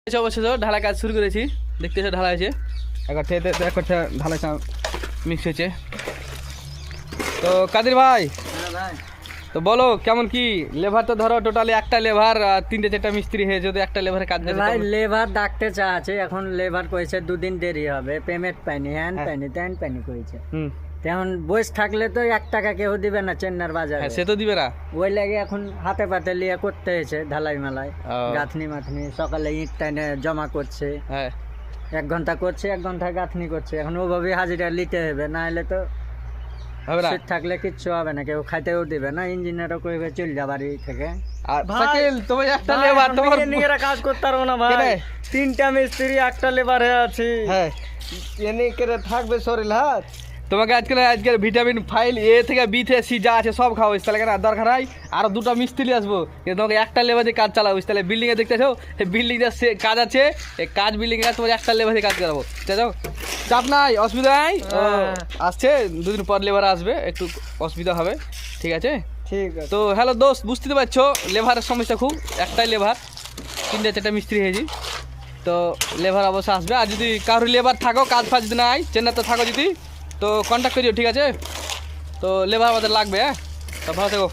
অবশ্যই ঢালাই কাজ শুরু করেছি, দেখতে ঢালা হয়েছে, একটা ঢালাই মিক্স হয়েছে। তো কাদির ভাই, তো বলো কেমন কি লেবার? তো ধরো টোটালি একটা লেবার 3-4টা মিস্ত্রি হয়ে যদি একটা লেবারে কাজ ভাই লেবার ডাকতে চাচ্ছে, এখন লেবার কইছে 2 দিন দেরি হবে, পেমেন্ট পাইনি, হ্যান পাইনি তেন পাইনি কইছে। তেমন বয়স থাকলে তো 1 টাকা কেউ দিবে না চেন্নার বাজারে, সে তো দিবে না। ওই লাগে এখন হাতে পাতে লিয়ে করতে হয়েছে ঢালাই মালাই, গাঁথনি মাথনি। সকালে ইট টাইনে জমা করছে, 1 ঘন্টা করছে, 1 ঘন্টা গাঁথনি করছে। এখন ওভাবে হাজিরা নিতে হবে, না হলে তো শীত থাকলে কিচ্ছু হবে না, কেউ খাইতেও দিবে না। ইঞ্জিনিয়ারও কইবে চল যা বাড়ি থেকে। আর সাকিল তুমি একটা লেবার, তোমার নিজেরা কাজ করতে পারবো না ভাই, 3টা মিস্ত্রি 1টা লেবার হয়ে আছে। হ্যাঁ এনে করে থাকবে শরীর হাত। তোমাকে আজকের ভিটামিন ফাইল এ থেকে বি থেকে সি যা আছে সব খাওয়া, তাহলে কেন দরকার হয় আরো 2টা মিস্ত্রি আসবো, কিন্তু তোমাকে একটা লেবার দিয়ে কাজ চালাবো। তাহলে বিল্ডিং এ দেখতেছো বিল্ডিং কাজ আছে, এই কাজ বিল্ডিং এ তোমার একটা লেবার দিয়ে কাজ করাবো, বুঝছো? চাপ নাই, অসুবিধা নাই। আসছে 2 দিন পর লেবার আসবে, একটু অসুবিধা হবে, ঠিক আছে? ঠিক আছে। তো হ্যালো দোস্ত, বুঝতে তো পারছো লেবারের সমস্যা খুব, একটাই লেবার 3-4টা মিস্ত্রি হয়েছি। তো লেবার অবশ্য আসবে, আর যদি কারোর লেবার থাকো, কাজ ফাজ যদি নাই, চেন্নাইতে থাকো যদি, তো কন্ট্যাক্ট করিও, ঠিক আছে? তো লেবার আমাদের লাগবে, হ্যাঁ? তো ভালো থেকো।